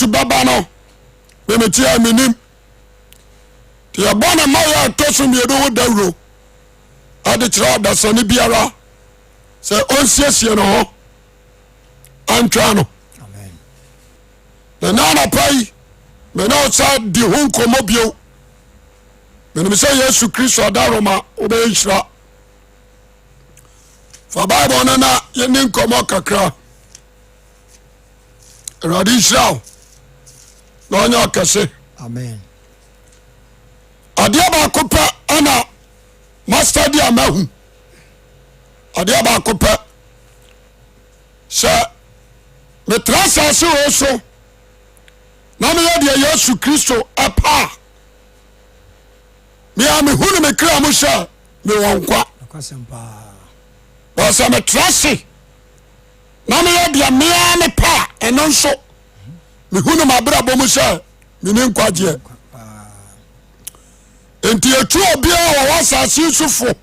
Yesu baba no me tia minim ti abona ma ya toso mi do dawro ade kira da sane biara se onsiesie no ho antwa no Amen. na nana pai me na osa di hun komo bio me no say Yesu Kristo adaroma obehira fa Bible na yenin komo kakra radishao na onye kese Amen. adia ba kopa ana master dia mahu adia ba kopa sha me trasa se oso na me ya Yesu Kristo apa me am hunu me kra mo sha me wonkwa Akwasempa. ba sa me trase na me ya me am pa eno nso me hunu ma bra bo mo sha me ne nkwaje enti etu obia wo wasase sufo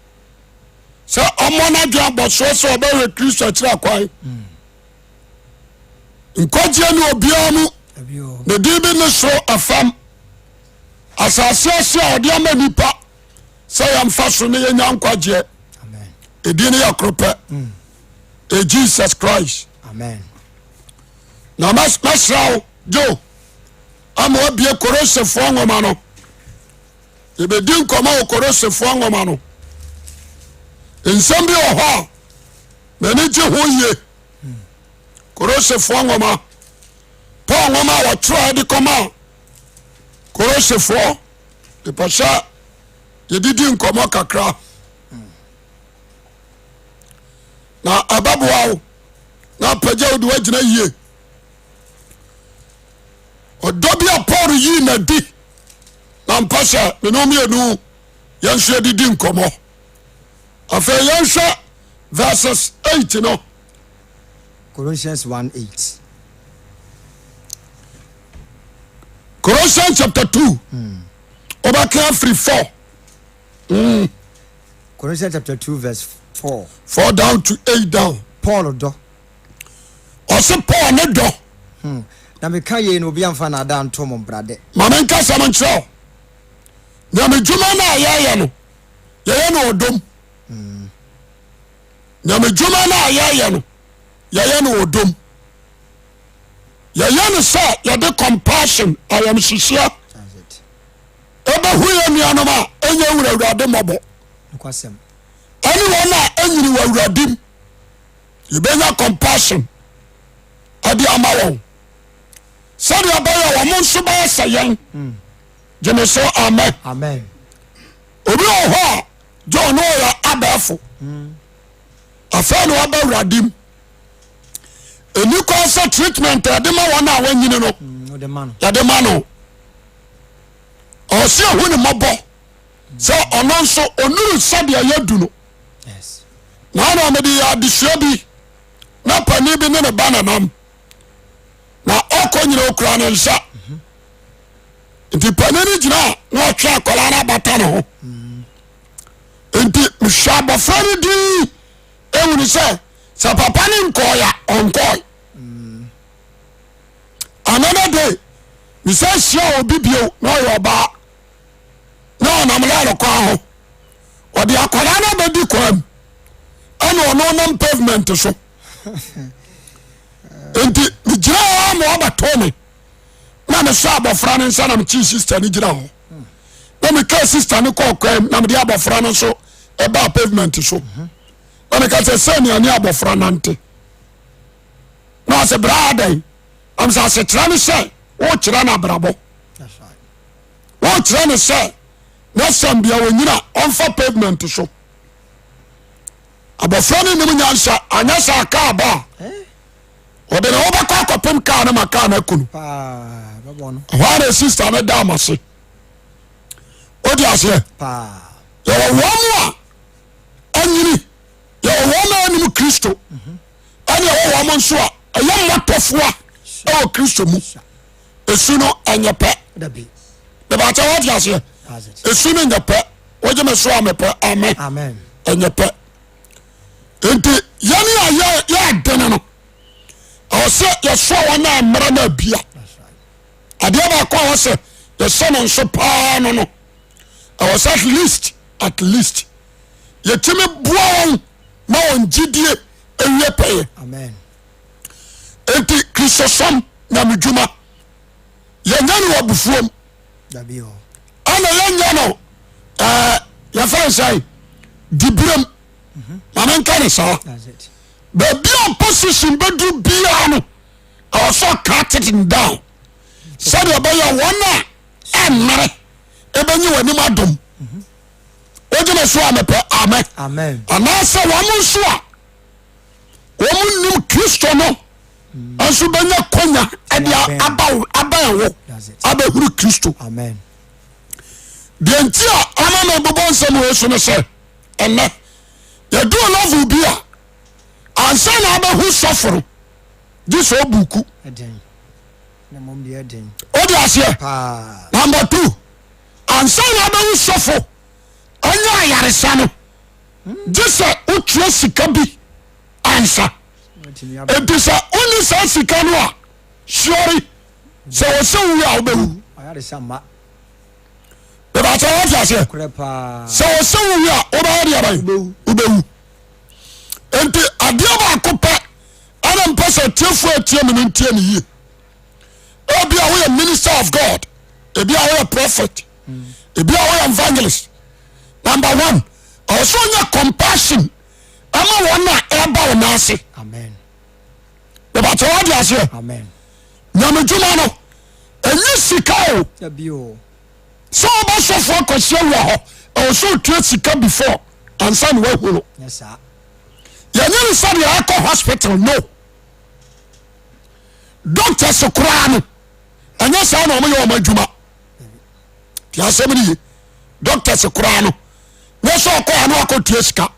se omo na dwa boso se obawe Kristo akira kwai nkwaje ni obia mu Ebio. ne dibi ne so afam asase ase odi ama nipa se yam fa so ne yenya nkwaje Amen. edi ne yakrope Jesus Christ Amen. na masraw jo ama obie korosefo ngoma no ebedi nkoma okorosefo ngoma no nsem bi oho na ne je hoye korosefo ngoma pa ngoma wa try de koma korosefo de pasha yedidi nkoma kakra na ababuawo na pagya odi wagina yie odobia Paul yi na di na mpasha menomienu yanhwe didi nkomo afa yanhwe verses 8 no Colossians 1:8. Colossians chapter 2 obaka free 4 Colossians chapter 2 verse 4. 4 down to 8 down Paul do. ose Paul ne do Na meka ye no obi amfa na da nto mo brade. mama nka samanchro na me juma na ayaya no yeye no odom na me juma na ayaya no yeye no odom yeye no say you the compassion I am sisia That's it. eba huye mi anoma enye wura urade mobo Akwasem. anyone na enyiri wa uradim you benya compassion adi amawo sadi abaya wa monso ba sayen jemeso amen Amen. obi oho John oya abafo afa no aba uradim eni ko sa treatment ade ma wona awanyini no No the man. ya de ma no o se hu ni mobo se ono nso onuru sadi ayadu no Yes. na na me di adisua bi na pani bi ne ba na nam na okonyire okura ne nsa nti pani ni gina na otwa akola na bata ne ho nti mshaba fani di ewuni se papa ni nkoya onkoi another day mi say sia obi bio na oyoba na na mla kwa ho odi akola na be di kwam ana ono nam pavement so enti mi gira mo abato me na me so abofra ne nsa na me chi sister ni gira ho na me ka sister ni ko kwam na me di abofra no so e ba pavement so na me ka se ni ani abofra nante na se brother am sa se trani se o kira na brabo That's right. o kira ne se na sambia wonyina onfa pavement so abofra ni nim nyansa anya sa ka ba ode na obakọ akọpem ka na maka na kunu Pa babo no. why sister na damase odi ase Pa. yo womu a anyini yo womu anim Kristo ani wo womu nso a aye motofo a o Kristo mu esu no enyepe Da bi. de ba ta odi ase That's it. esu no enyepe woje me so amepe amen Amen. enyepe enti yani ya dene no o se ye so wona mra na bia That's right. adeɛ baako a wɔsɛ yɛsɛ no nso paa no ɛwɔ sɛ at least yɛtumi boa wɔn ma wɔn gyidie ɛwie pɛyɛ amen enti kristosom nyamedwuma yɛnya no wɔ abufuom dabi o ana yɛnya no yɛfrɛ sɛ diberem ma menka ne saa that's it baabi a opposition bɛduru biara no ɛwɔ sɛ ɔka tete down sɛdeɛ ɛbɛyɛ wɔn a ɛmmere ɛbɛnyi w'anim adom wogyina so a mepɛ amen anaasɛ wɔn nso a wɔn nim kristo no nso bɛnya konya ɛde abɛn wo that's it abɛhuru kristo amen deɛ nti a ama na ɛbobɔ nsɛm wɔ so no sɛ ɛnɛ yɛduru level bi a ansa na abɛhu sɔforo gye sɛ ɔbuku eden na mom de eden wode aseɛ pa number 2 ansa na abɛhu sɔfo ɔnyɛ ayaresa no gye sɛ wotua sika bi ansa watimi enti sɛ wone saa sika no a suɔre sɛ wɔ sɛ wuwi a wobɛwu ayare sama bɛbɛkyɛ wote aseɛ korɛ pa sɛ wɔ sɛ wuwi a wobɛyɛ deɛ bɛn wobɛwu enti adeɛ baako pɛ ana mpɛ sɛ tiefoɔ atie me no ntie ne yie ebi a woyɛ minister of God ebi a woyɛ prophet ebi a woyɛ evangelist number 1 ɔsɛ onyɛ compassion ama wɔn a ɛba wo n'ase amen bɛbɛkyɛ wode aseɛ amen nyamedwuma no ɛnyɛ sika o dabi o sɛ wobɛsɔfoɔ akɔhyia wɔ hɔ ɛwɔ sɛ otua sika before ansa ne wahu no nyɛ saa yɛnyɛ ne sɛdeɛ ɛkɔ hospital no doctors koraa no ɛnyɛ saa na ɔmoyɛ ɔma adwuma nti asɛm no ye doctors koraa no nyɛ sɛ ɔkɔa na wakɔtua sika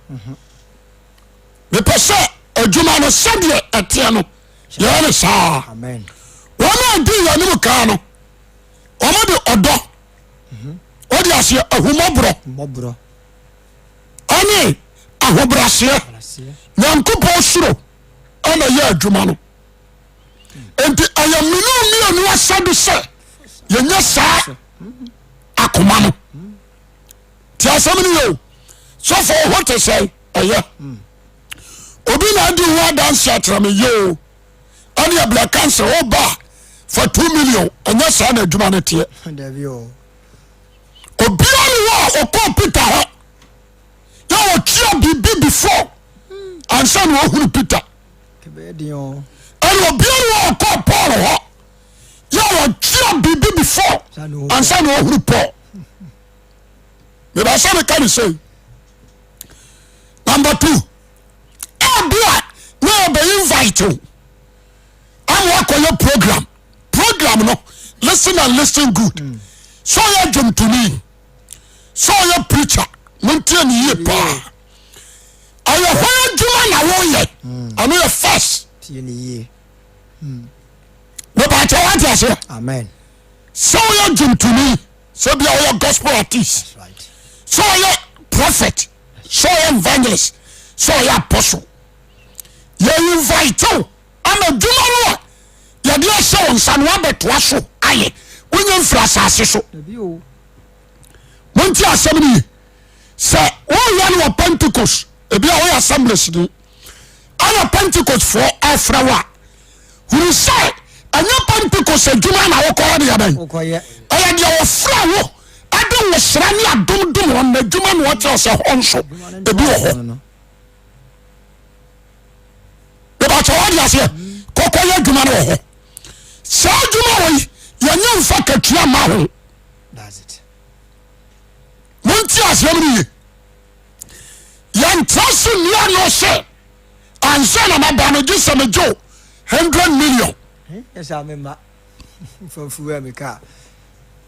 mepɛ sɛ adwuma no sɛdeɛ ɛteɛ no yɛyɛ ne saa amen wɔn a di yɛanim kaa no ɔmode ɔdɔ wode aseɛ ahumɔborɔ mbɔborɔ ane ahobraseɛ alaseɛ nyankopɔn soro ɛna yɛ adwuma no enti ɛyɛ mmienu asade sɛ yɛnyɛ saa akoma no nti asɛm no yɛo sɔfo wo ho te sɛ ɛyɛ obi na adi ho adanse akyerɛ me yeo ane abla cancer woba fa 2 million ɛnyɛ saa na adwuma no teɛ dabi o obia ne wɔ a ɔkɔɔ Peter hɔ yɛ wɔtua biribi before ansa na wɔhunu Peter kɛbɛyɛ den o ɛne obia ne wɔ a ɔkɔɔ Paul hɔ yɛ wɔtua biribi before ansa na wɔhunu Paul mebɛsɛ meka ne sɛ number 2 ɛbia na ɔbɛyi invite o ama wakɔyɛ program no listen and listen good sɛ ɔyɛ dwomtoni sɛ ɔyɛ preacher montie ne yie paa ɛyɛ hɔ adwuma na woyɛ ɛno yɛ first tie ne yie mebɛkyɛ wate aseɛ amen sɛ woyɛ dwomtoni sɛ bia woyɛ gospel artist that's right sɛ ɔyɛ prophet sɛ ɔyɛ evangelist sɛ ɔyɛ apostle yɛ invite wo ama adwuma no a yɛde ahyɛ wo nsa no wabɛtoa so ayɛ wonyɛ mfiri asase so dabi o monti asɛm no yi sɛ woyɛ no wɔ Pentecost ebi a woyɛ assemblies ni ana Pentecost foɔ afrɛ wo a huru sɛ ɛnyɛ Pentecost adwuma na wokɔyɛ de yɛbɛn wokɔyɛ ɛyɛ deɛ wɔfrɛ wo ade wo sra ne adomdom hɔ na adwuma no wɔkyerɛ sɛ hɔ nso ebi wɔ hɔ bɛbɛkyɛ wode aseɛ kɔkɔyɛ adwuma no wɔ hɔ saa adwuma wɔ yi yɛnyɛ mfa katua ma ho that's it monti asɛm no ye yɛntra so nnua no sɛ ansa na maba no gye sɛ megye 100 million yɛ sɛ mema mfafuo a meka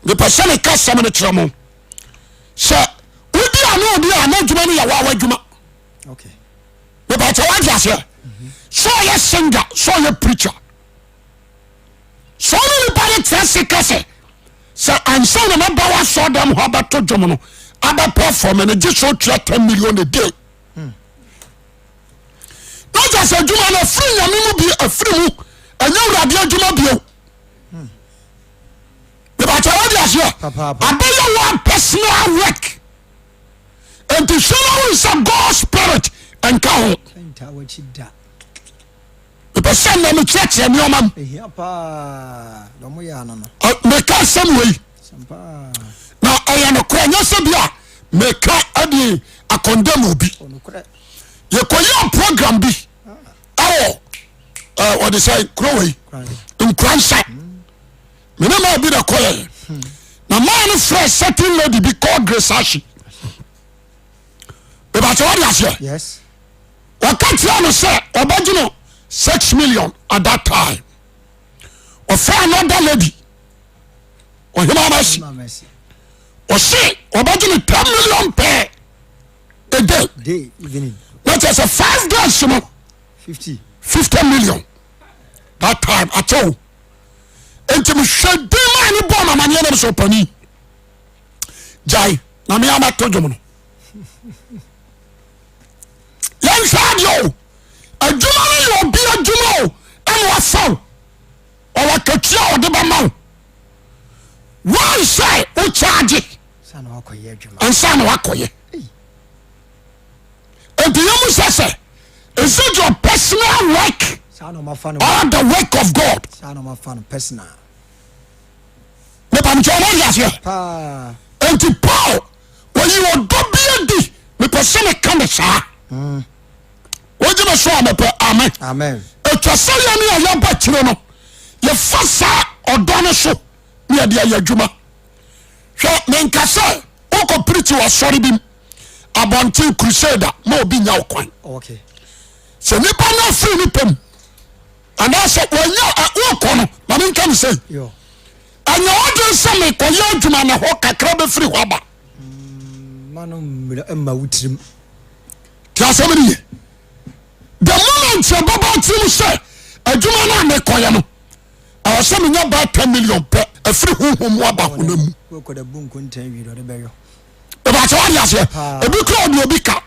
mepɛ sɛ meka sɛm no kyerɛ mo sɛ wodi a ne odi a na adwuma no yɛ waawa adwuma okay mepɛkyɛ wode aseɛ sɛ ɔyɛ singer sɛ ɔyɛ preacher sɛ ɔne nipa no tena se ka sɛ ansa na maba woasɔ dam hɔ abɛto dwom no abɛperform no gye sɛ otua 10 million a day na gya sɛ adwuma no afiri nyame mu bi afiri mu ɛnyɛ wurade adwuma bio yes here abaya one personal work and to show is a God spirit and cow the person na me church and your man make us some way now I am a crying sabia make a condemn will be you call your program be what they say crowing in Christ me no ma be the choir na man fresh certain lady be called Grace Ashi about what yes what can't you say about 6 million at that time or for another lady or him mercy or say about 10 million per a day evening that is a 5 days 50 million that time at all. Enti me hwede ma ni bo mama ne dem so pani jai na me ama to dwom no yan sadio adwuma ni yo bi adwuma o en wa faw o wa katua o de ba ma why say o charge sana wakoye adwuma ansa na wakoye enti yamu sese is it your personal work or the work of God sana mafano personal me pam choma ya se enti Paul when you are dobie me person me kan sa woje me so amepe amen etwase ya ne ya ba kire no ye fasa odone so me de ya adwuma hwe me nkase o ko preach wa sorry bim abontin crusader ma obi nya okwan okay se nipa na free ni pem ana se wonya wo kono ma me kan say yo anya odun se me ko ye adwuma na ho kakra be free ho aba manu ma wutrim ti asemi the moment you baba trim say adwuma na me koye no awo se me nya ba 10 million per a free ho aba ho na mu wo ko da bunku ntan wi do de beyo e ba tawa ya se e bi kro bi obi ka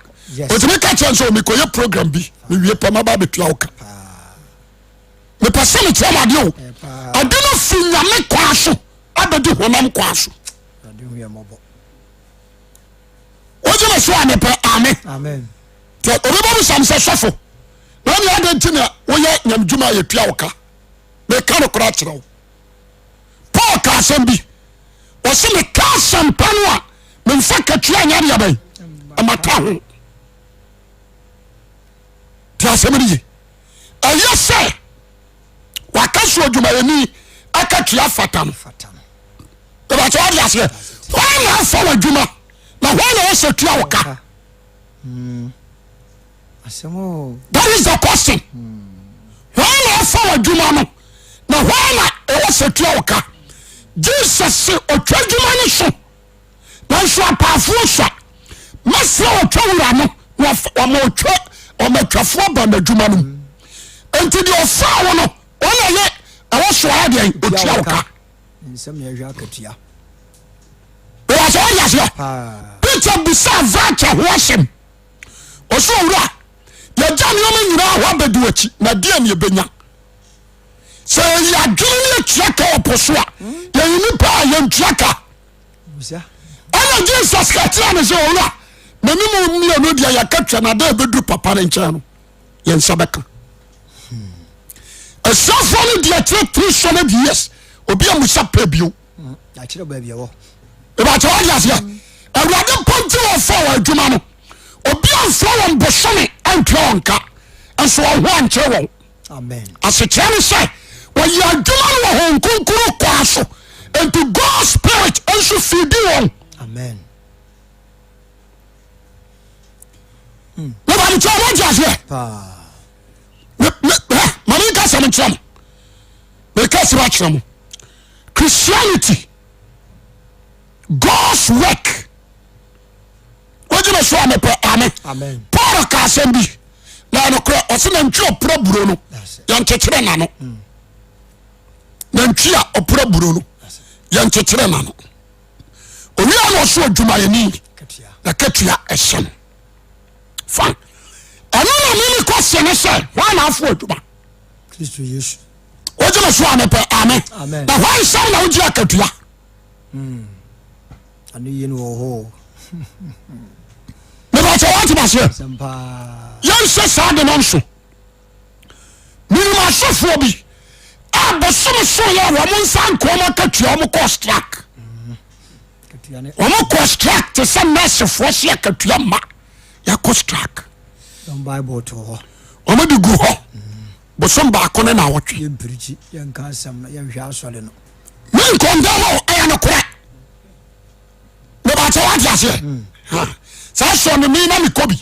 o ti me ka chen so me koye program bi me wie pa ma ba betua o ka me pese me tia ma de o adeno finya me kwa so abedi honam kwa so ade hu ya mobo oje me so ane pe amen amen te obi ba sam se sofo na ni ade ntina wo ye nyam djuma ye tua o ka me ka no kra kire o Paul ka sem bi o se me ka sam pano a me mfa ka tua nya de abai amata ho ti asem ni aye se wakaso adwumayeni akatua fatan e ba tawa dia se why na fa adwuma na why na wo se tua wo ka asemo that is the question why na fa adwuma no na why na wo se tua wo ka Jesus se otwa adwuma ni so na so apafo so masra otwa wura no wa ma otwa o ma twafo ba na adwuma no enti de ofa wo no ona ye awo so ade otua wo ka nsem ya hwa akatua wa so ya se Peter bisa vacha hoasem oso wura ya jam yo nyina ho bedu achi na dia ne benya se ya dwene tuaka oposo a ya yini pa ya ntuaka busa ana Jesus ka tira ne se wura na nimu mi no dia ya katwa na da bedu papa ne ncha no ye nsabeka a sofoni dia 300 years obi amusa pebio na kire ba bia wo e ba tawa ya se awurade ponti wo fa wa adwuma no obi anfo won bosome antwa onka enso wo anche wo amen asekere say wo ya adwuma wo hon kunkuru kwa so and to God's spirit enso fidi won amen no ba ni tawa ya se mani ka se mcham me ka se mcham Christianity God's work wajina so amepe amen Paul ka se bi na no kra o se na ntwi opra buro no yan kekere na no na ntwi a opra buro no yan kekere na no owi a so adwuma yani na katua ehye fine ano na mini question ne say why na afo adwuma Kristo Yesu wajina so amepe amen na why say na uji akatua Anu ye no ho. Never to want to pass here. Sempa. Yan se sa de non so. Minima so bi. Abosom so ya wo mo nsan ko ma katua mo cost track. Omo cost track to some mess for sia katua ma. Ya cost track. Don Bible to ho. Omo di gu ho. Bosom ba ko na wotwe. Ye preach ye nka asam na ye hwa asole no. Men kondamo aya no kora. Ne ba tawa dia se. Sa so no me na me kobi.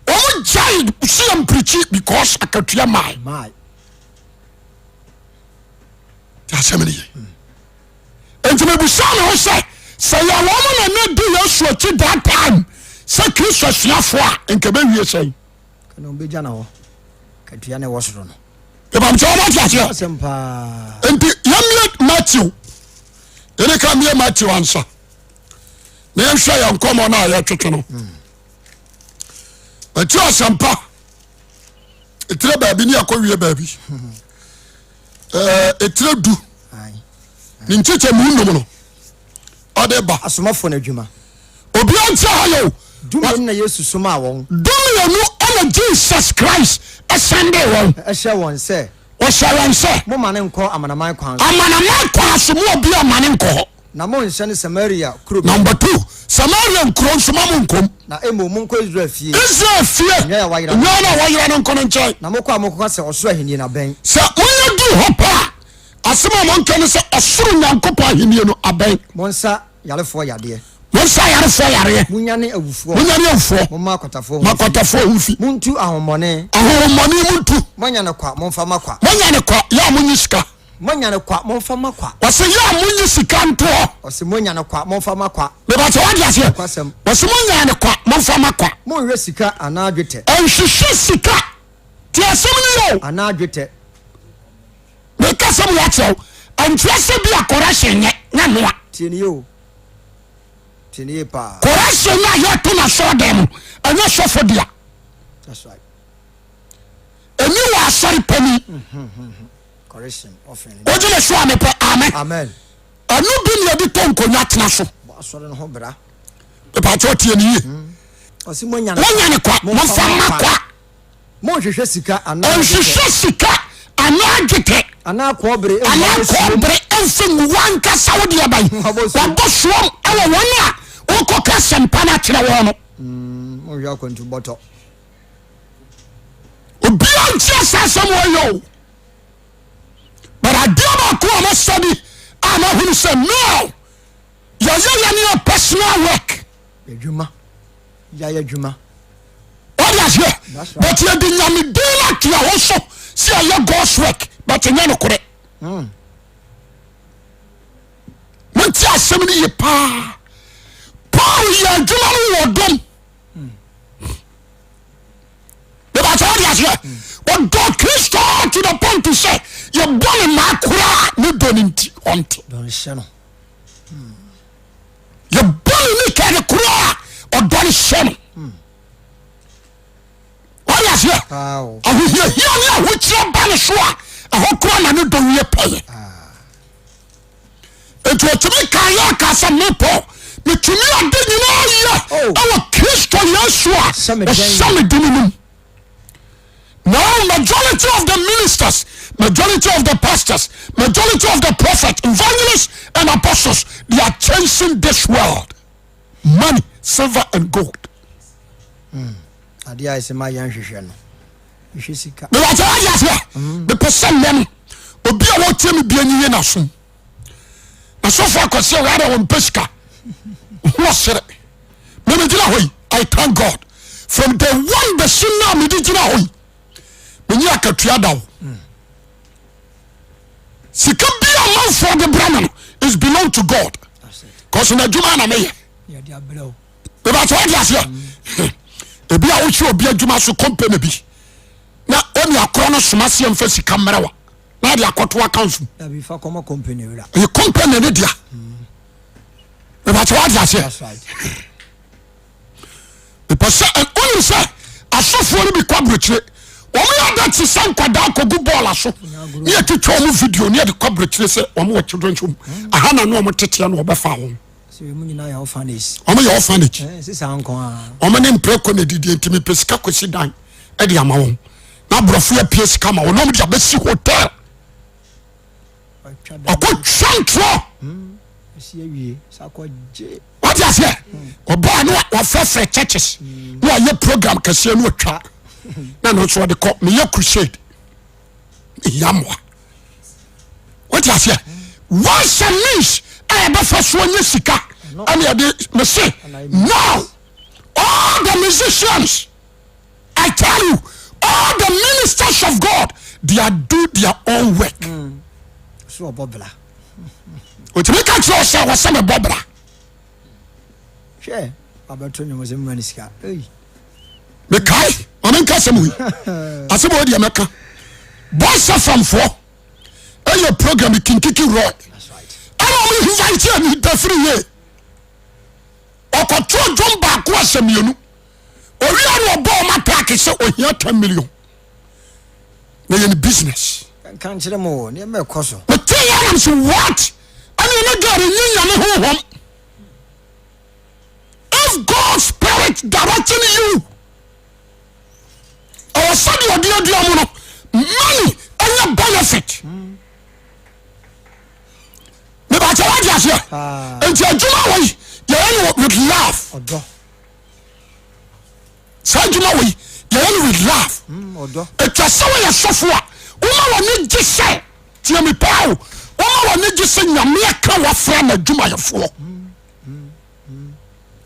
Omo jai see preach because akatua mai. My. Asemeni. Enti me busa na ho se ya wo mo na na di Yesu achi that time. Se Kristo suafo a enke be wie sei. Kana be jana ho. Katua ne wosoro no. E ba mcho ma tia tia. Sempa. Enti yamle Matthew. Ene ka me Matthew ansa. Na yehwa ya nkomo na ya twetwe no. Matthew asampa. Etire ba bi ni akowie ba bi. Etire du. Ai. Ni ncheche mu ndom no. Ode ba. Asomafo na adwuma. Obi ancha hayo. Duma na Yesu soma won. Dumi no ana Jesus Christ asande won. Ehye won se. O shawan se. Mo mane nko amanaman kwan. Amanaman kwa so mo obi amane nko. Na mo nhyɛ ne Samaria kuro. Number 2, Samaria nkuro nso ma mo nkom. Na emo mo nko Israel fie. Israel fie. Nya wayira. Nya na wayira no nko no nkyɛn. Na mo kɔ amokɔ sɛ ɔsoro ahenie na bɛn. Sɛ onye du hɔ pa. Asema mo nka ne sɛ ɔsoro nyankopɔ ahenie no abɛn. Mo nsa yarefo yade. Mo sa yarefo yare. Munyane awufo. Munyane awufo. Mo makotafo. Makotafo hufi. Muntu ahomone. Ahomone muntu. Monyane kwa mo mfa makwa. Monyane kwa ya munyisika. Monyane kwa mo mfa makwa. Wase ya munyisika nto. Wase monyane kwa mo mfa makwa. Me ba tawa dia se. Kwasem. Wase monyane kwa mo mfa makwa. Mo hwe sika ana adwete. Enhwehwe sika. Ti asem ni yo. Ana adwete. Me kasem ya chew. Antwese bi akora hyenye na noa. Tieni yo. Tieni pa. Correction na ya to na so dem. Anya so for dia. That's right. Eni wa sorry pani. Correction offering. Oje le so amepe amen. Amen. Anu bi ne di to nkonya tena so. Bo asore no ho bra. E pa cho tie ni. Osi monyane. Monyane kwa mo mfa makwa. Mo hwehwe sika ana. Enhwehwe sika ana adwete. Ana kobre e Ana kobre enfu wanka saudi abai. Wabo suom ewo wona woko ka sempa na kire wo no. Mo hwe akwantu boto. Obi anti asasam wo yo. But I do not come and study. I'm not going to say no. You're your personal work. Ejuma. Ya juma. What is here? That's right. But you're the yami do like you also see your God's work. But you're not correct. What you are saying ye pa. Paul you're doing done. But what is here? What God Christ to the point to say you're born in my kura ni doninti onti. Don shano. You're born in the kind of kura or don shano. What is here? Wow. I will hear here which you're banishwa. I hope kura na don ye pay. It was to me kaya kasa mepo. Me to me a din you know our Christ Yeshua. Some dinum. Now, majority of the ministers, majority of the pastors, majority of the prophets, evangelists, and apostles, they are chasing this world. Money, silver, and gold. Adia is my young shishano. Shishika. The Raja, the person them, will be a lot to be any nation. And so far, because you're rather on Pesca. What's it? I thank God. From the one the sinner, me did you when you are Katriada. Sika be a man for the Brahman is belong to God. Because in a Jumana may. Yeah, they are below. The Battle a be a which will be a Jumasu company be. Now, only a corner Sumasi and Fessy camera. Now they are Cotua Council. Before come company. You company Lydia. The Battle That's right. The person and only say, I saw for me quadrature. omo ya that sanka da kogu ball so ne yetwa omo video ne de coverage say omo wo children chum aha na no omo tete na obefa wo so mu nyina ya orphanage omo ya orphanage sisa anko a omo ne mpreko ne didi ntimi pesika kwesi dan e de ama wo na brofo ya PS kama wo no mo de abesi hotel akọ chantro si awie sakwaje what you say obo no wa fresh churches no aye program kase no atwa na no so de call me ye crusade yamwa what you say once a means I be first one sika and me say now all the musicians I tell you all the ministers of God they are do their own work so bobla o ti me ka tro say wo say me bobla hwe abato nyomo se manisika me kai amen ka se mu asebo o de meka boss from for your program kinkiki roy that's right ana mo invite me da free ye okoto drum ba ko asemienu ori anu obo ma pack se ohia 10 million na ye business kan kire mo ne me koso but tell you so what ani no gari nyinya ne ho hom if God's spirit directing you our study odio mo no money and benefit me ba cha wa dia se enti adwuma wo ye with love odo sa adwuma wo ye with love odo etwa se wo ye sofo a uma wo ne gise tie me pao uma wo ne gise nyame aka wa fra na adwuma ye fo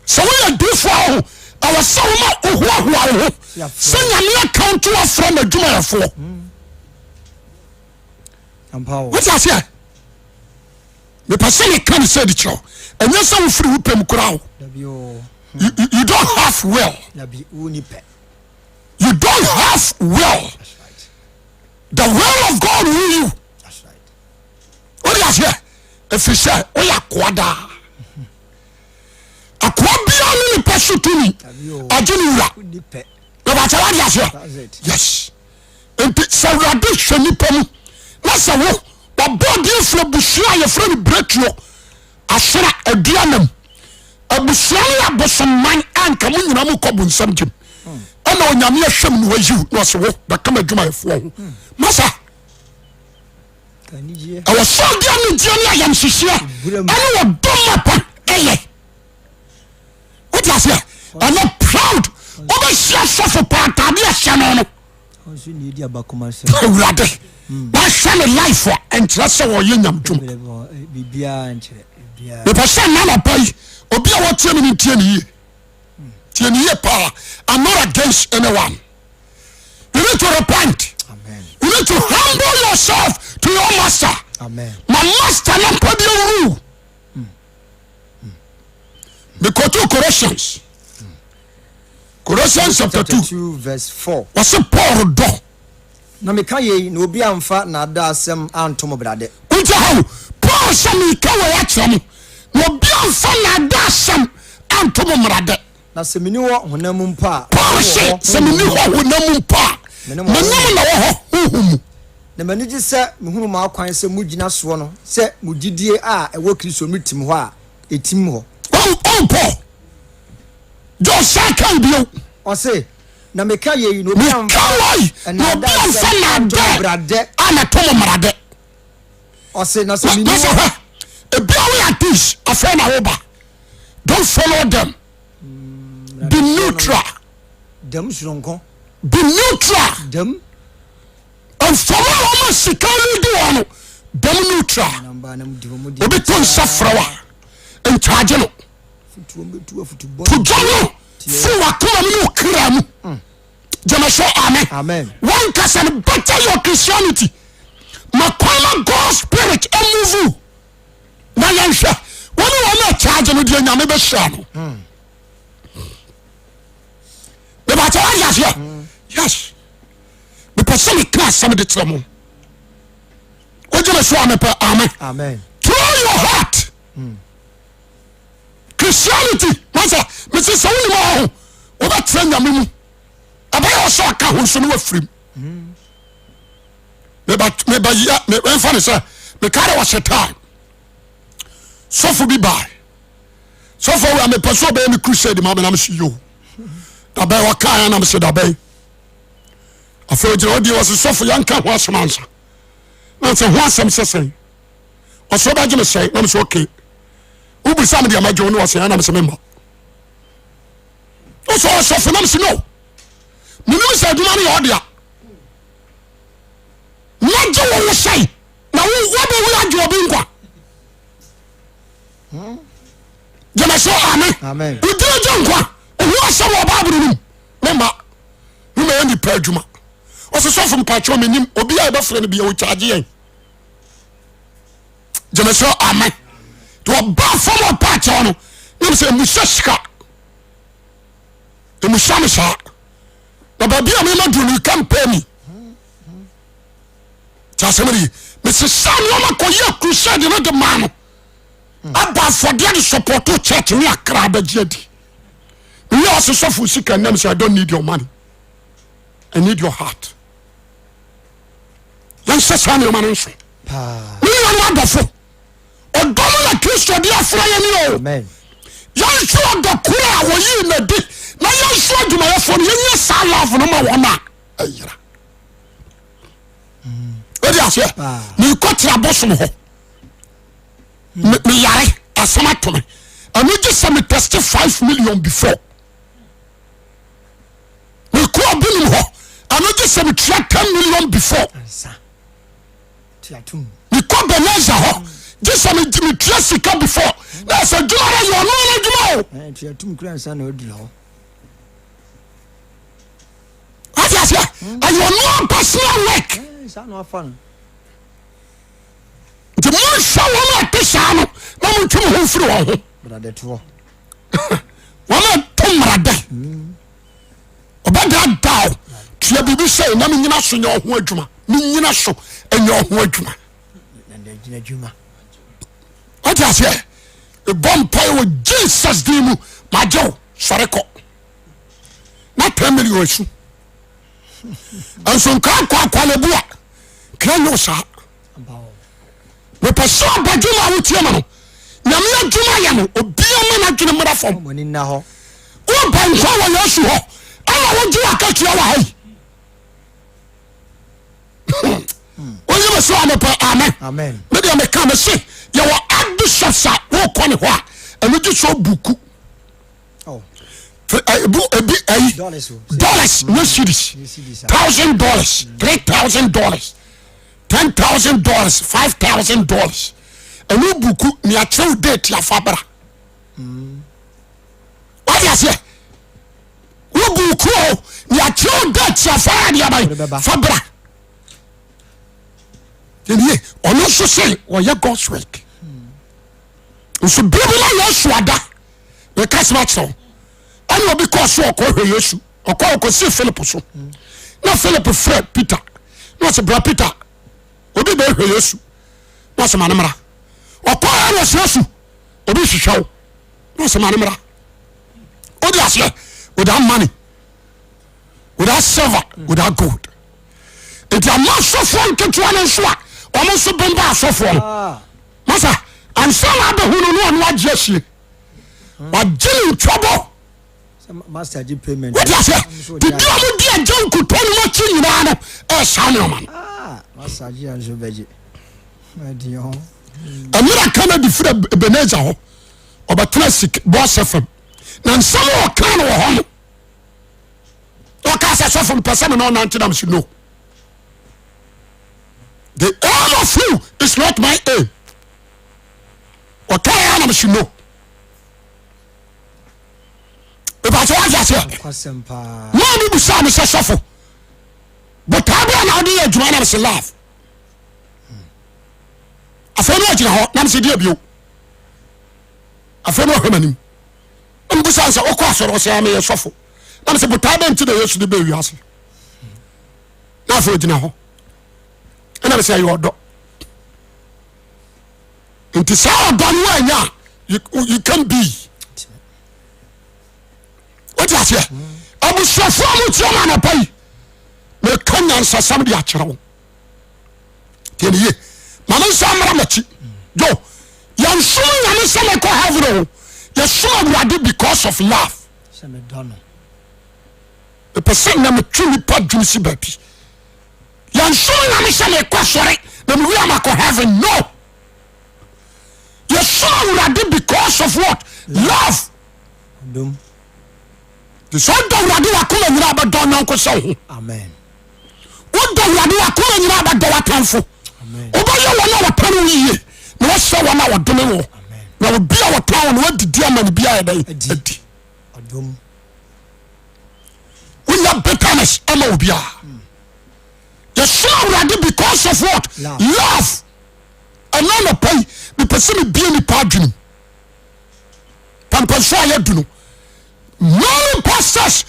so wo ye do fo ho awa se wo ma ohoahoa ho se nyame aka to wa fra na adwuma ye fo ampawo what you say me person can say the cho and you say free wo pem kura ho you don't have will nabi unipe you don't have will that's right the will of God will you that's right what you say if you say o ya kwada akwa bia ni person to me ajini wura unipe na ba cha what you say that's it yes enti sawrade hwani pam na sawo ba body fro bushia ye friend breakthrough asera aduanam abusua ya bosoman anka mu nyina mu kobu nsam gem ana onyame ahwam no wayiw no so wo ba kama adwuma yefo ho masa kanije awo so dia ni dia ni ayam hihia ana wo doma pa eye what you say I'm proud oba sia sofo pa tabe ahia no no onso ni di abakoma se awurade ba shame life and trust wo ye nyam dwom bibia nche bibia me person na na pai obi a wotie me ntie ni ye pa I'm not against anyone you need to repent amen you need to humble yourself to your master amen my master na padi ru me go to Colossians chapter 2 verse 4 what's Paul do na meka ye na obi amfa na da asem antom brade unja how Paul say me ka wa ya kyerem no obi amfa na da asem antom mrade na semini wo honam mpa Paul say semini ho honam mpa menam na wo ho huhum na mani gi se mehunu ma akwan se mugina so no se mugidie a ewo Kristo mitim ho a etim ho oh Paul just second bio o se na meka ye no me bi kawai no bi amfa na da brade ana tom mrade o se na semini no so e bia we at this after na oba don't follow them be neutral dem suronko be neutral dem and for all sikali do ono dem neutral namba na mudi mo di obi ton safrawa en charge no futu betu futu bo to jono fu wakoma no kram jama so amen amen one can better your Christianity makoma God spirit move na yansha woni wona charge no de nyame be sha no be ba charge ya yes the person class some of the trouble ojana so amen amen through your heart Christianity masa me say so ni mo o ba tra nyame mu abaya so aka ho so no afrim meba ya me enfa ne say me carry was time so for be by so for we me person be me crusade ma na me see yo da bay wa kan na me say da bay afo je odi was so for yanka ho asmansa na say ho asem sesen o so ba je me say na me say okay ubu sam dia ma je no was na me say member o so for na me say no minim say aduma na odia na je wo say na wo be wo ajo obi nkwa jama so amen udire je nkwa wo say wo ba buru nim member wo me ndi pa aduma o so from patcho menim obi a be frɛ no bia wo charge yen jama so amen to ba from patcho no nim say musashika e mushamsha na ba bia me ma do ni campaign chasemri Mrs. Sam no makoye crusade no de man aba for the support to church ni akra ba giadi we also suffer sick and them say I don't need your money, I need your heart. Yan say Sam no man so we no adofo odomo la Kristo dia fra ye ni o amen yan so do kura wo yi na di na yan so aduma ye for ye sa love no ma wona ayira odi ase ni kotra bosom ho me yare asama to me and we just me test 5 million before we ko abunu ho and we just me 10 million before we ko beneza ho just me sika before na say jumara yo no na jumao tiatum kran sa na odi ho odi ase ayo no personal work sa no afan the more show na tesano na mo twem ho firi wo ho brother to wala tomrada obada daw tia bibi say na me nyina so nya ho adwuma me nyina so enya ho adwuma na nyina adwuma what you say a bomb pay with Jesus dimu majo soreko na 10 million su and so kwa lebua kranyo sa we person abadwuma wo tie no na me adwuma ya no obia ma na dwene mra fom moni na ho o ban kwa wa yesu ho ala wo ji akatua wa hai o ye so amen me de me ka me se ye wo adishasa wo ko ne ho a enu ji so buku oh dollars no cities $1,000 $3,000 $10,000 $5,000 enu buku ni a true date ya fabra what you say wo buku ni a true date ya fabra yeye ono so say o ye God's work so biblia yesu ada we kasma cho ani obi ko so ko hwe yesu ko si Philip so na Philip Fred Peter no se bra Peter obi be hwe yesu no se manemra ko ara yesu obi hwehwew no se manemra odi ase without money without silver without gold it a maso for nketua no so a omo so bomba asofo no masa ansala be hunu no no agye ahie wa gye trouble master G payment what you say the do dia janku to no ma chi nyina no e sha no man master G anjo beje adio amira kana di fra Ebenezer ho obatena sik boss fm na nsam o kan wo ho o ka sa so from person no na ntidam si no the aim of you is not my aim okay I am she know about what you say kwasempa no be be say me suffer but I be na dey adwuma na me laugh afọ no agina ho na me dey bio afọ no hwemanim mbu sansa o kwa soro se am ye sofo na me but I don't dey yesu dey be wiase na afọ agina ho na me say you odo nti sa odan wa nya you can be what you say abu sofo mu tiama na pai me kan nyansasam de akyerɛ wo tiɛniye mame nsa mmara makyi jo yɛnsom nyame sɛ mekɔ heaven o yɛsom awurade because of love mepɛ sɛ na metwe nipa dwene si baabi yɛnsom nyame sɛ mekɔ sɔre na mewia makɔ heaven no yɛsom awurade because of what love sɛ wodɔ awurade wakoma nyina bɛdɔ nɔnko sɛ wo ho wodɔ awurade wakoma nyina bɛdɔ watamfo wobɛyɛ wɔn a wɔtane wo yie na wɔhyɛ wɔn a wɔdome wo na obi a wɔtan wo na wadidi ama no bia yɛdɛn adi wonya bitterness ama wo biaa yɛsom awurade because of what love ɛna nɔpai mepɛ sɛ mebie nipa adwenem pampɛnso a yɛdu no many pastors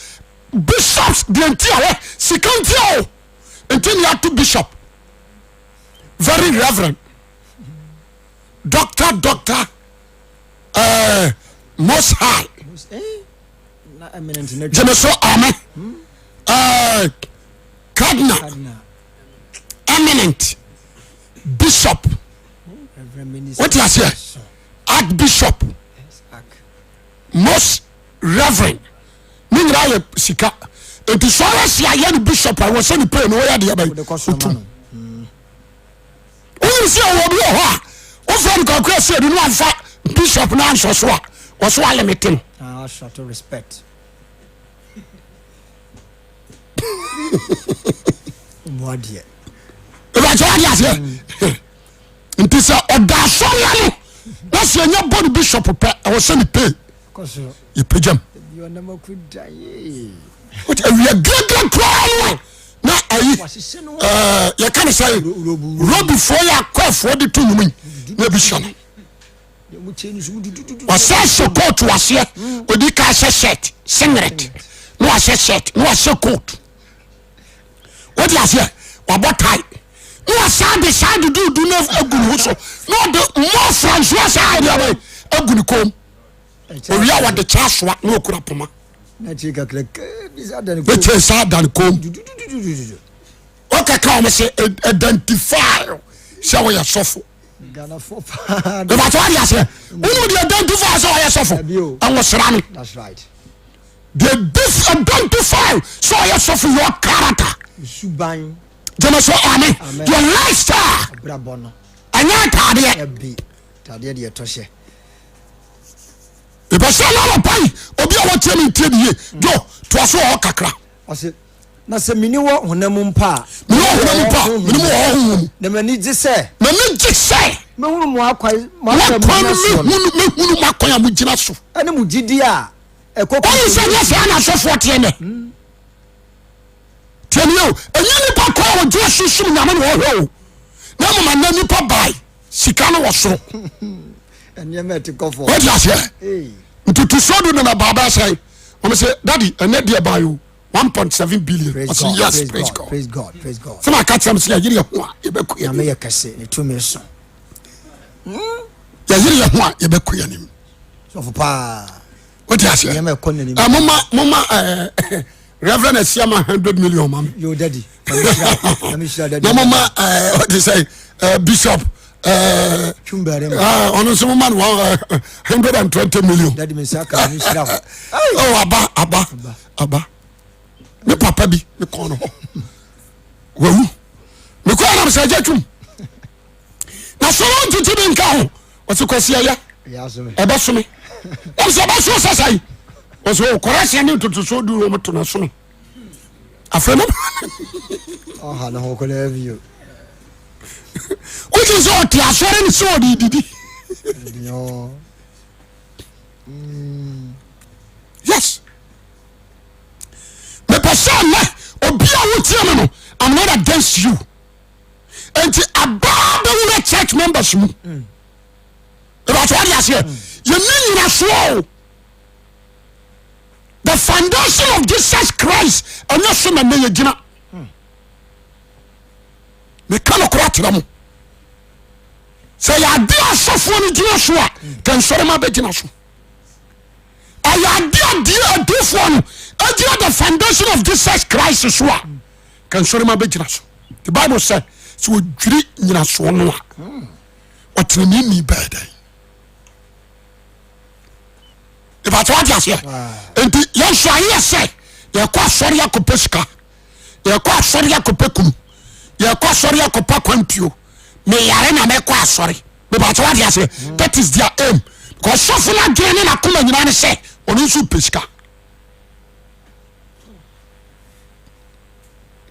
bishops deɛ nti a wɔ sika ntia o nti ne ato bishop very reverend doctor most high gyeme so amen cardinal eminent bishop what you say archbishop most reverend ne nyina yɛ sika enti sɔre si ayɛ ne bishop a wɔsɛ ne pay no wɔyɛ deɛ bɛyi otum wonim sɛ wɔ bi wɔ hɔ a wofɛ no kakra sɛ ade no amfa bishop no ansɔ so a wɔso ayɛ mete no ɛbɛkyɛ wade aseɛ nti sɛ ɔda asɔreɛ no na sɛ ɛnyɛ bɔ ne bishop pɛ ɛwɔ sɛ ne pay yɛpɛgyam awia gragra koraa no a na ayi yɛka ne sɛ robifoɔ yɛ akɔfoɔ de to nwom na bi hyɛ no wɔsɛ hyɛ coat waseɛ ɔdi ka hyɛ shirt singlet na wahyɛ shirt na wahyɛ coat wode aseɛ wabɔ tie na wasaa de saa dedudu no agu ne ho so na ɔde mmɔ fransoa saa deɛ agu ne kom owia wɔde kyɛ soa na ɔkura poma wɛkyɛ saa da ne kom ɔkɛka wɔm sɛ identify sɛ wɔyɛ sɔfo ɛbɛkyɛ wade aseɛ wonem de identify sɛ wɔyɛ sɔfo ɛwo sra no de identify sɛ wɔyɛ sɔfo your character gyeme so ame your lifestyle ɛnyɛ ataadeɛ ìbẹ̀sẹ̀ lọ́wọ́ báyìí obi a wọ́n tiẹ̀ ní tiẹ̀ nìyẹ jọ tó aṣọ ọ̀ kakra. na sɛ mini wɔ honam mpa mini wɔ honam mpa mini wɔ honam. na mani gye sɛ. mani gye sɛ. mehunu mu akwan mu akwan mu gyina so. mehunu mu akwan a mu gyina so. ɛne mu gyidi a ɛkɔ. ɔyìn sɛ nyɛ sɛ ɛna asɔfoɔ teɛ nɛ. tiɛ ni o enyi nipa kɔ a wɔgyina sunsun nyame na wɔhwɛ o na mo ma na nipa baa sika no wɔ soro. wọ́n ti àṣẹ ntutu sọ́ọ́dún nana bàbá ṣe wọ́n sẹ́ dadi ẹ̀nẹ́ díẹ̀ báyìí 1.7 billion wọ́n sẹ́ yes praise God sẹ́ ma ká tẹ́ mi sẹ́ yà yiri yẹ hu a yẹ bẹ kú yẹ ni. yàmẹ yẹ kẹsẹ ní túmí sùn. yà yiri yẹ hu a yẹ bẹ kú yẹ ni. sọfọ paa. wọ́n ti àṣẹ yàmẹ kọ́ nínú. mo ma reverend Esiama 100 million ma mi. yóò dadi na mo ma wọ́n ti sẹ́ bishop. ɔno nso moma no 120 million. aba me papa bi me kɔn no hɔ wawu me kɔn nam sɛ agya twum na sɛ wo ntete bi nka ho ɔse kwasi ɛyɛ ɛbɛsome ɛm sɛ ɛbɛso sasai ɔsɛ wokɔrɛ seɛ ne ntotoso du wɔ mto no some afei no wọ́n sọ ọ̀tí asọ́rẹ́ ní sọ́ọ̀dì ìdìdí. yes mepɛ sɛ nnɛ obi a wotie me no I'm not against you enti abaa bɛwura church members mu ɛbɛtɔ wade aseɛ yɛne nyina soɔ o the foundation of Jesus Christ ɛnyɛ so na nnɛ yɛgyina meka no kora kyerɛ mo sɛ yɛade asɔfoɔ no gyina so a kansɔrema bɛgyina so ɛyɛade adeɛ adifoɔ no agyina the foundation of Jesus Christ so a kan nsɔrima bɛgyina so the bible sɛ sɛ wɔdwiri nyinasoɔ no a ɔteneneni bɛɛ dɛn ìbàtí wàá di aseɛ nti yɛn nso ayé sɛ yɛkɔ asɔre akɔpɛ sika yɛkɔ asɔre akɔpɛ kum yɛkɔ asɔre akɔpɛ kwantuo meyare na mɛkɔ asɔre ìbàtí wàá di aseɛ that is their aim because sɔfo na dwen ne na kɔma nyinaa ne sɛ ɔno nso pɛ sika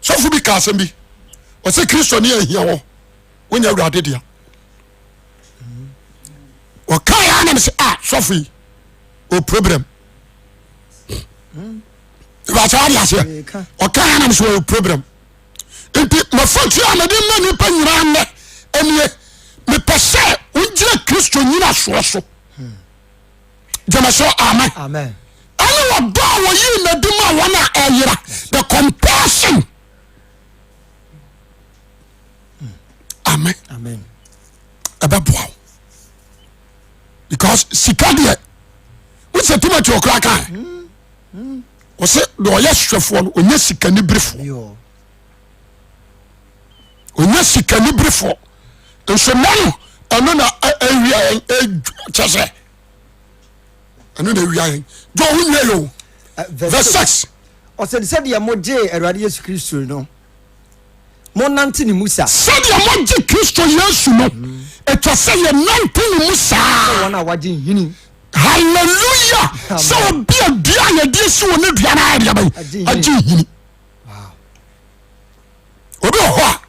sɔfo bi ka asɛm bi ɔsɛ kristo ne ahia wɔ wonya awurade dea ɔka yɛ anam sɛ sɔfo yi o problem ìbàtí wàá di aseɛ ɔka yɛ anam sɛ o problem nti mafɔtu a mɛde mma nipa nyinaa nnɛ ɛnie mepɛ sɛ wogyina kristo nyina soɔ so gyama sɛ amen ɛne wɔdɔ a wɔyii nadim a wɔn a ɛyera the compassion amen ɛbɛboa wo because sika deɛ wosɛ timothy ɔkora ka wɔsɛ deɛ ɔyɛ hwɛfoɔ no ɔnya sikani berefoɔ ɔnya sikani berefoɔ nso na no ɛno na awia kyɛ sɛ ɛno na awia yɛn jɔ wo nwie yɛ o verse 6 ɔsɛ sɛdeɛ mogye awurade yesu kristo no monante ne mu saa sɛdeɛ mogye kristo yesu no ɛtwa sɛ yɛnante ne mu saa wɔn a wagye nhini hallelujah sɛ obi a dua a yɛde si wɔ ne dua no ayɛdeɛ bɛyi agye nhini obi wɔ hɔ a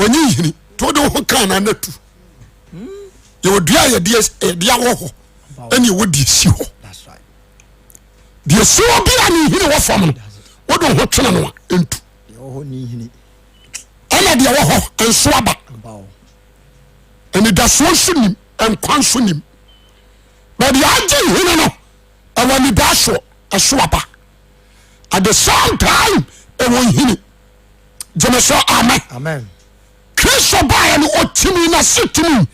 ɔnye nhini to wode wo ho ka na natu yɛwɔ dua a yɛde awɔ hɔ ɛne ɛwɔ deɛ si hɔ deɛ si hɔ bi a ne nhini wɔ fam no wode wo ho twene no a ɛntu ɛna deɛ wɔ hɔ nso aba anidasoɔ nso nim nkwa nso nim bɛde agye nhini no ɛwɔ anidasoɔ ɛso aba at the same time ɛwɔ nhini gyeme sɛ amen kristo baeɛ no ɔtimi na se timi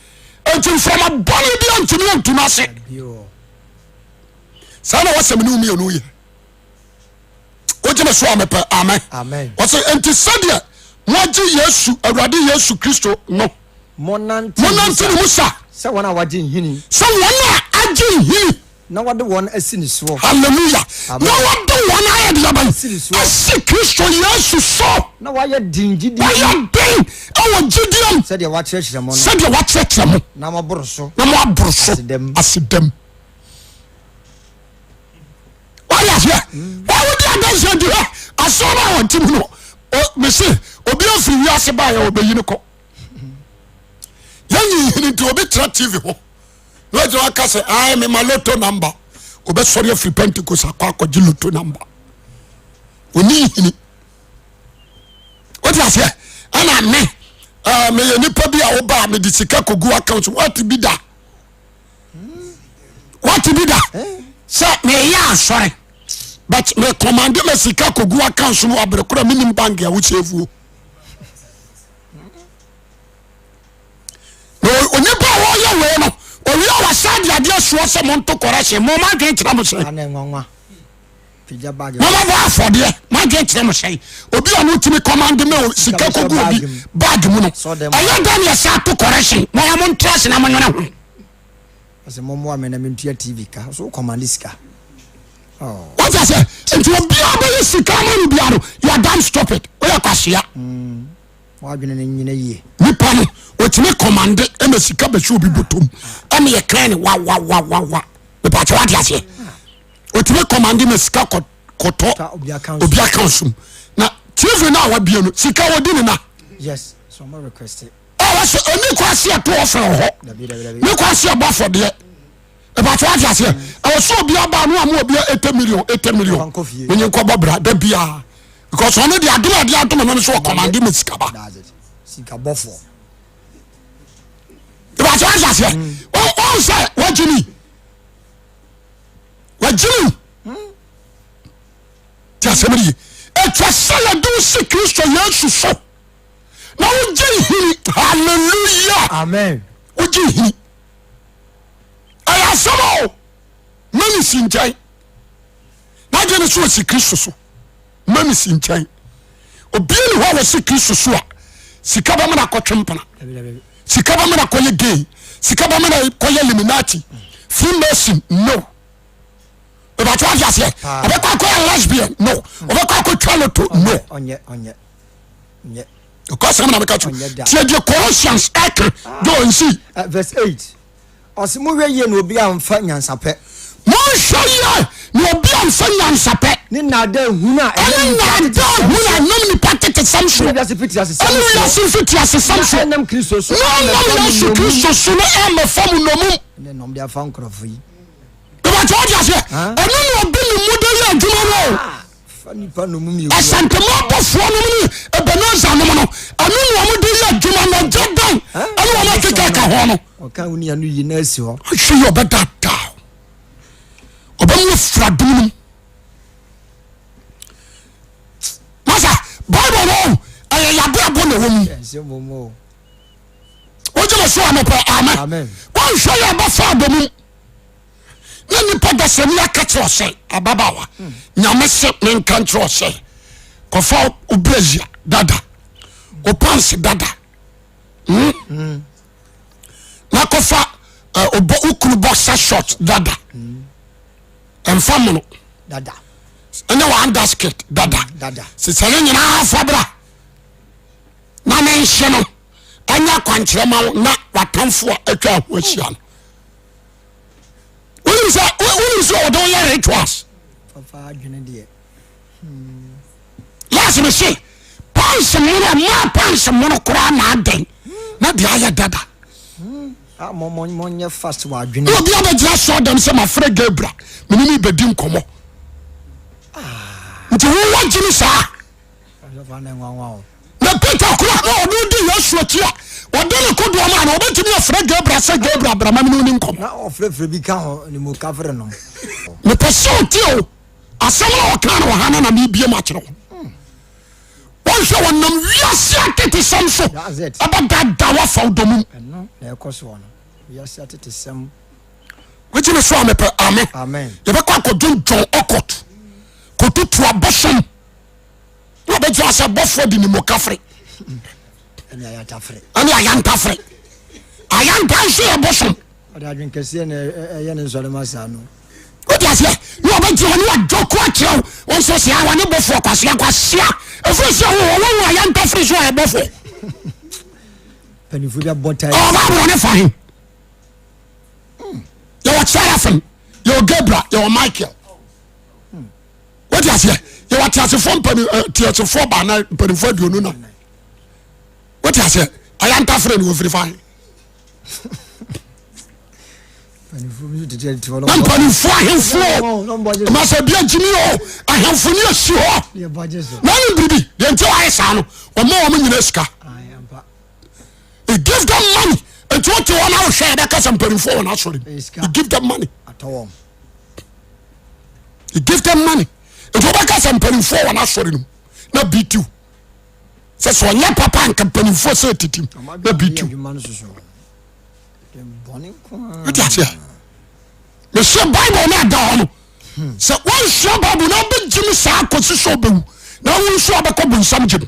enti mframa bɔne bi antimi antumi ase saa na wɔsɛm ne womienu yɛ wogyeme so amepɛ amen wɔsɛ enti sɛdeɛ moagye yesu awurade yesu kristo no monante ne mu sa sɛ wɔn a wagye nhini sɛ wɔn a agye nhini na wɔde wɔn asi ne soɔ halleluya na wɔde wɔn ayɛ deɛ bɛn asi kristo yesu so na wɔayɛ den gyidie wɔyɛ den ɛwɔ gyidiɛm sɛdeɛ wakyerɛkyerɛ mo no sɛdeɛ wakyerɛkyerɛ mo na maboro so na moaboro so asedam wayɛ aseɛ wɔwode adanseɛ di hɔ asɔ no a wɔntim no mese obi afiri wiase baeɛ wɔbɛyi no kɔ yɛnyi hini nti obi tena tv hɔ na wagyina waka sɛ mema loto number obɛsɔre afiri pentecost akɔ akɔgye loto number ɔni hini wote aseɛ ɛna me meyɛ nipa bi a woba a mede sika kɔgu account wate bi da sɛ meyɛ asɔre but me commande ma sika kɔgu account so no abere kora menim bank a wokyɛfuo onipa a wɔyɛ wei no owia wasa de adeɛ soɔ sɛ monto correction mo madwen kyerɛ mo sɛ momabɔ afɔdeɛ madwen kyerɛ mo sɛ obi a no tumi commande ma sika kɔgu obi bag mu no ɛyɛ da ne yɛsa to correction moyɛ montra se na monwene ho wata sɛ nti obia bɛyɛ sika ma no bia no yɛdam stop it woyɛ kwasea nipa no otumi commande ɛma sika bɛhyɛ obi botom ɛma yɛkra ne wa mepakyɛ wade aseɛ otumi commande ma sika kɔtɔ obi account som na tv no a wabie no sika wɔdi ne na wɔsɛ ɛni kɔ aseɛ to ɔfrɛ wɔ hɔ ne kɔ aseɛ bɔ afɔdeɛ mepakyɛ wade aseɛ ɛwɔ sɛ obi aba no a ma obi 80 million menye nkɔbɔ bra da biaa because ɔno de adom ade adom no so wɔ commande ma sika ba ìbàtí wọ́n ṣàṣẹ wọ́n sẹ wọ́n jìnnì tí a sẹ́mi yìí ètò ẹ̀sẹ̀lẹ̀ dùn sí kristo yéésù so na wọ́n jẹ́ ìhìnì hallelujah wọ́n jẹ́ ìhìnì ẹ̀yà sọ́mọ́ mẹ́ni sì nkyɛn n'adé ni so si kristo so mẹ́ni sì nkyɛn obiani ho wa si Kristo so a sika ba mana kotwempana sika ba mana koye gay sika ba mana koye eliminati Freemason no eba to adia se eba kwa koye lesbian no eba kwa koye traloto no onye because I'm not catch you the Colossians go and see verse 8 osimuwe ye no obi amfa nyansape mo shoye no obi amfa nyansape ni nada huna nam ni patete samso ya se fiti ase samso nam Kristo so nam Kristo so no am fam no mu ne nom dia fa nkrofo yi eba to dia se enu no obi ni mu de ya adwuma no fani pa no mu mi asante mo bofo no mu ebeneza no no enu no mu de ya adwuma no jadan enu wo ma keka ka ho no o kan woni anu yi na asi ho hwe yo bedata obamu fradum masa bible no ayabo abo na wom se momo oje so amepa amen won hwe yo ba fa domu na ni pada se ni akatro se ababawa nyame se men kantro se ko fa obrazia dada o pants dada na ko fa obo ukunu boxer short dada enfamono dada ene wa underskirt dada se sele nyina afabra na men hye no anya kwankyere ma na watamfo atwa ho ahia no woni so odon ya rituals fafa adwene de yes me say pants mono kura na aden na dia ya dada monye fast wa adwene obi abegina so dem se ma frɛ Gabriel menimi bedi nkomo nti wo wagini saa na Peter kura na odu di Yesu atia odele kodo ma na obetimi frɛ Gabriel se Gabriel brama menimi nkomo na ofrefre bi ka ho ni mo kafre no me person tio asɛm na ɔka na ɔhana na mebie ma kyerɛ won hwɛ wonam wiase atete sam so abadada wa fa domu no na ekoso no wiase atete sam wetin so amepe amen ye be kwa ko John Okot ko tutu abosom na be ji ase bofo di ni mo kafre ani ayantafre ayanta so ye bosom odi adwen kese na ye ne nsole masa no odi ase no be ji oni adoko akyew won so se awani bofo kwasia efu se wo ayantafre so ye bofo panifu bia botai ba wona fa hin your Seraphim, your Gabriel, your Michael. What is here? Your Tiasifon Tias for Bana, Penifo Dununa. What is here? I am tough friend with refine. I'm putting for him for must be a Jimmy. I have for you, sure. No, baby, the entire son or more Minesca. He gives them money. And what you want to share that can pay for an actually. You give them money at all. You give them money. And what I can pay for an actually. Not beat you. Says one your papa and company for certain. Not beat you. What is here? The same Bible not down. So one sure Bible not be Jimmy Sarko so boo. Now we saw the couple some Jim.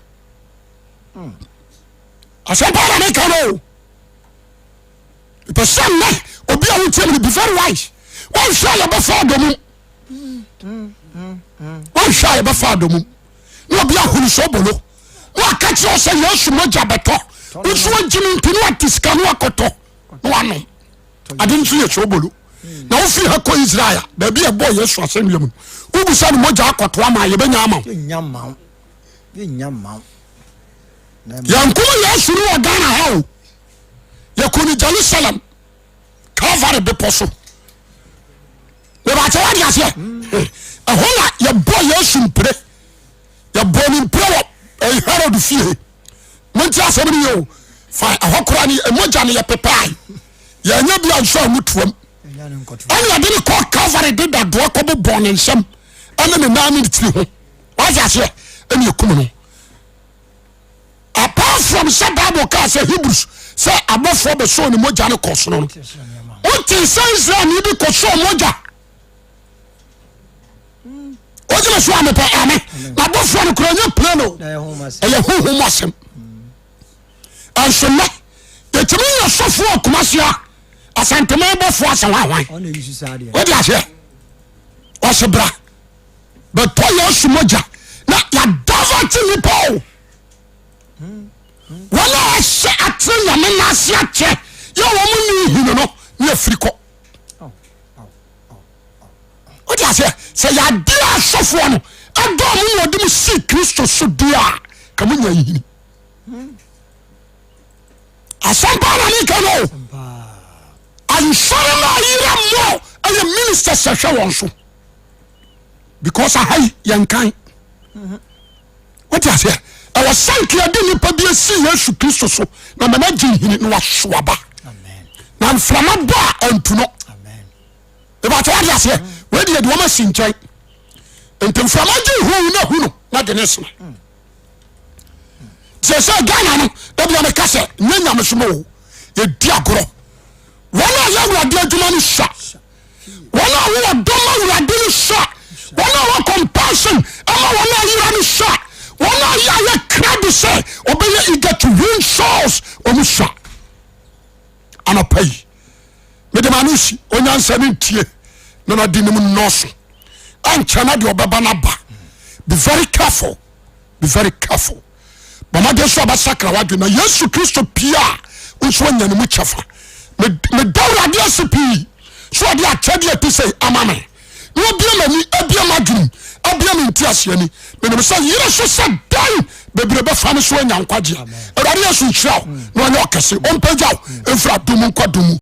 I said, I can't know. Because some men obi a wotie me be very wise. One shy about domu. One shy about domu. No obi a hunu so bolo. No catch you say you should moja beto. Which one Jimmy to no tiska no akoto. No ano. I didn't see a so bolo. Now fi ha ko Israel. There be a boy Yesu asem yam. Who be say moja akoto ama ye benya ama. Nyam. Yankumu Yesu no Ghana ha. Yakuni Jerusalem Calvary deposo we ba tawa dia se ahola ye boy Yesu mpre ye boni mpre Herod fie monti asem ni yo fa ahokora ni emoja ni ye pepai ye nya bia nso amutuam ani ade ni ko Calvary de da do ko bo bon nsem ana ne na mi tiri ho wa ja se eni ekum no apart from say Bible ka say Hebrews say abofo be so ni moja ne koso no o ti say Israel ni bi koso moja ojina so amepe ame na bofo no kro nya plano eye huhu masem ansome yetimi nya sofo akumasia asantema bofo asawan ona yisu saade we dia se o se bra but to yo sumoja na ya dava tini po wala se atre ya me na se ache yo wo mu ni hino no ni afriko o dia se ya dia sofo no ado mu wodi mu si Kristo so dia kamunya yini asampa na ni kano ansore na yira mo aye minister se hwe won so because I yankan what you say I was sank ya de nipa bi asi Yesu Kristo so na mama jinhini no wasoaba amen na mframa ba antuno amen e ba twa dia say we de wo ma sinchen enti mframa ji hu na de nesma se Ghana no e bi na kase nyanya mesomo ye di agoro wona ya wurade adwuma ni sha wona wo doma wurade ni sha wona wo compassion ama wona yira ni sha wona ya credit say obeye eager to win souls omu sha ana pay me de manushi onyansa ni tie na di nim noso anchana de obeba na ba be very careful mama de so ba sakra wadwe na Yesu Kristo pia unso nya ne mu chafa me dawra de asipi so de achade ati amame no bia mani abia madwum abia menti asiani me say yire so se dan bebrebe fa me so nya nkwaje awade Yesu hiraw no nya okese ompajaw enfra dumu nkwadumu